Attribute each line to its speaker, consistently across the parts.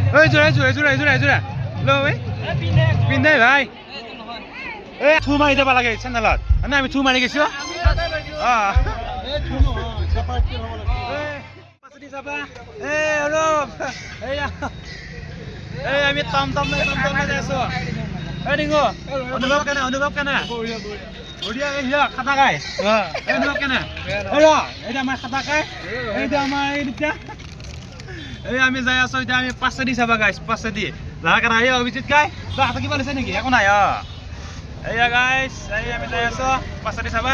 Speaker 1: ঐ যোৰা ল ঐ পিন্ধে ভাই এই থু মাৰি যাব লাগে চেন্দেলত মানে আমি থু মাৰি গৈছো আমি টমটম লৈ যাই আছো অনুভৱ কেনে বঢ়িয়া খাতা খাই অনুভৱ কেনে এইটা আমাৰ খাতা খাই এইটা আমাৰ এই দুটা আমি যাই আছো এতিয়া আমি পাছেদি চাবা গাইছ পাছেদি লাহে কাটা অভিজিত গাই তই হাতে কিবা লৈছে নেকি একো নাই এইয়া গাইছ আমি যাই আছো পাছেদি চাবা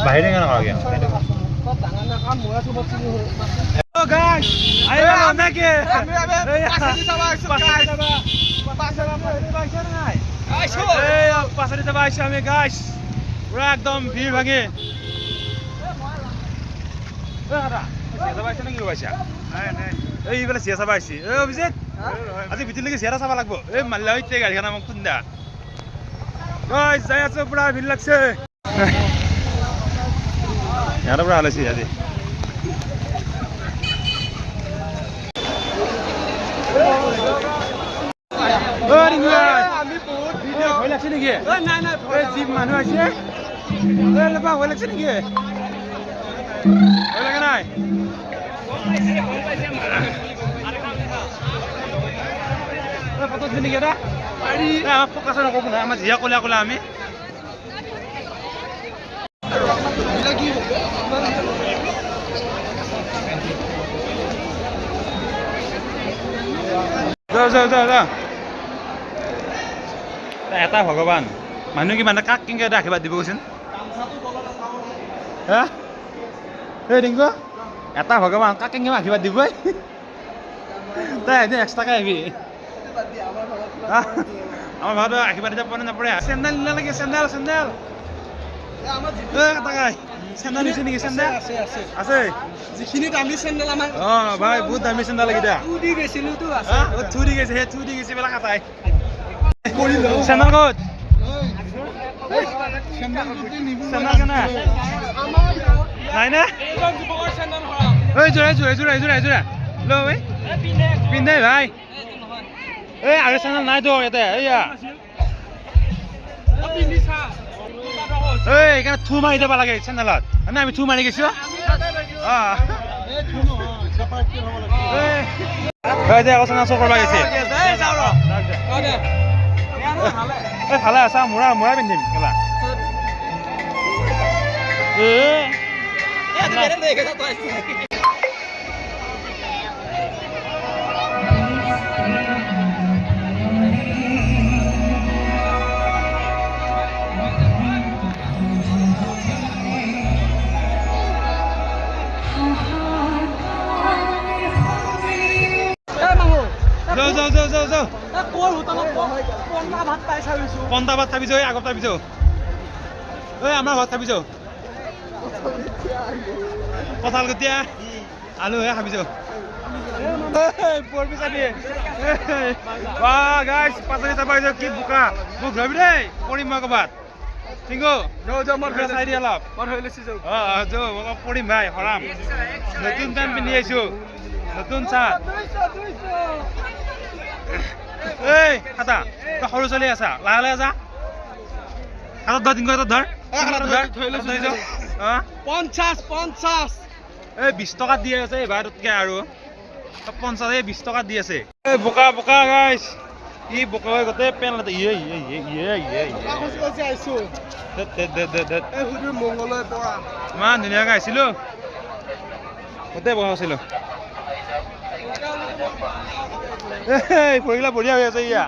Speaker 1: বাহিৰে কেনে কৰাগে গাইছ আইয়া নাকি আমি পাছেদি চাবা পাছেদি চাবা আইছো আমি গাইছ পুৰা একদম ভিৰ ভাঙি এইফালে চিয়া চাব আহিছে অভিজিত আজি ভিতৰলৈকে চিয়াৰা চাব লাগিব এই মাল্লা হৈছে গাড়ীখন মোক খুন্দা যাই আছো পুৰা ভিৰ লাগছে ইয়াৰ পৰা হালাইছে আজি ভয় লাগছে নেকি যি মানুহ আহিছে ভয় লাগছে নেকি ভয় লাগে নাই ফটো দিছে নেকি এটা ফকাচ নকৰো নহয় আমাৰ জিয়া কলা কলা আমি যা এটা ভগৱান মানুহ কি মানে কাক কেনেকৈ আশীৰ্বাদ দিব কৈছোন হা এই ৰিংকু এটা ভগৱান কাক কেনেকৈ আশীৰ্বাদ দিব তই এদিন এক্সট্ৰাকৈ আহিবি আমাৰ ঘৰত আশীৰ্বাদ দিব পৰা নপৰে চেণ্ডেল নালাগে চেণ্ডেল চেণ্ডেল চেণ্ডেল দিছে নেকি চেণ্ডেল আছে যিখিনি দামী চেণ্ডেল আমাৰ ভাই বহুত দামী চেণ্ডেল লাগিছে থু দি গৈছে সেই থু দি গৈছে বোলা কাটাই চেণ্ডেল ক'ত চেণ্ডেল কেনে নাই না ঐ যোৰা ল ঐ পিন্ধে ভাই এই আৰু চেণ্ডেল নাইতো ইয়াতে এইয়া এইকাৰণে থু মাৰি যাব লাগে চেণ্ডেলত মানে আমি থু মাৰি গৈছো আকৌ চেণ্ডেল চৰ কৰিব লাগিছে ভালে আছা মূৰা পিন্ধিম কেলা যাও পন্তা ভাত খাবি যাও আগত খাবি যাও আমাৰ ঘৰত খাবি যাও কঁঠাল গুটিয়া আলুহে খাবি যাও পাচলি চাব আহিছো কি বোকা মোক ধৰিবি দেই পৰিম মই ক'ৰবাত টিংকু চাই দি অলপ পৰিম ভাই হৰাম নতুন পেণ্ট পিন্ধি আহিছো নতুন চাহ এই খাতা তই সৰু ছোৱালী আছা লাহে লাহে যা হাতত ধৰ টিংকু হাতত ধৰ 50 এই 20 টকা দি আছে এইবাৰতকৈ আৰু 50 এই 20 টকা দি আছে এই বোকা গাইছ ই বোকা হৈ গোটেই পেন ইমান ধুনীয়াকৈ আহিছিলো গোটেই বহা আছিলো পৰিগিলা বঢ়িয়া হৈ আছে ইয়া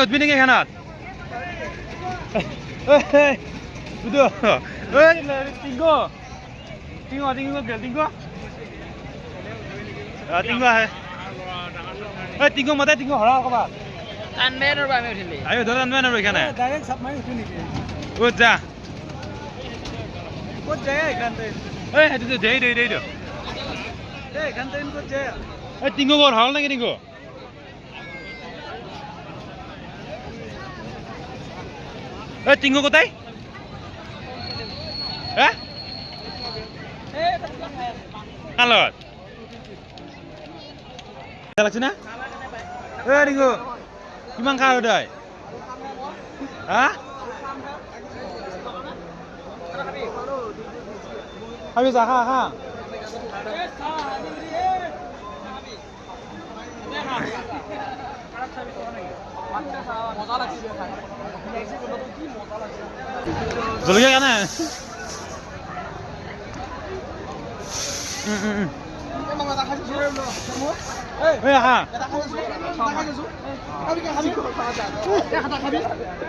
Speaker 1: উঠবি নেকি খানাত টিংকু মতে টিংকু হৰা ক'ৰবাত আমি ধৰ আনবাই নোৱাৰো এইখানে ক'ত যা সেইটো টিংকু ঘৰ হল নেকি টিংকু টিংকু কোথায় কালত লাগছে না এই ৰিংগু কিমান খাৰ তই হা খাবি যা খা খা জলকীয়া কেনে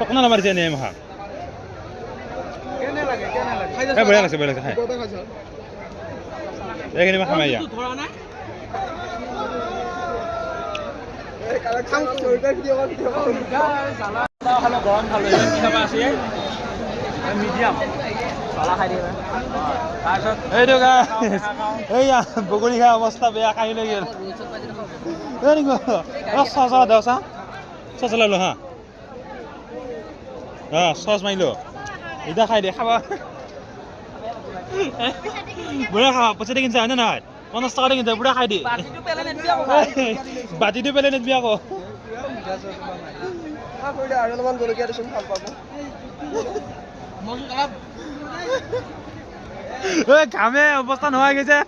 Speaker 1: কোনে নামাৰিছে এনে মাখা বঢ়িয়া লাগছে খাই এইখিনি মাখা মাৰি গৰম খালো মিডিয়াম এইয়া বগৰী খাই অৱস্থা বেয়া খাই লৈ গেল চচ দেও চা চচ লালো হা চচ মাৰিলো এতিয়া খাই দে খাবা বুঢ়া খাবা পইচা দি কিনছা হয় নে নহয় 50 টকা দি কিনছা বুঢ়া খাই দি বাতিটো পেলাই নিদিবি আকৌ ঘামে অৱস্থা নোহোৱা গৈছে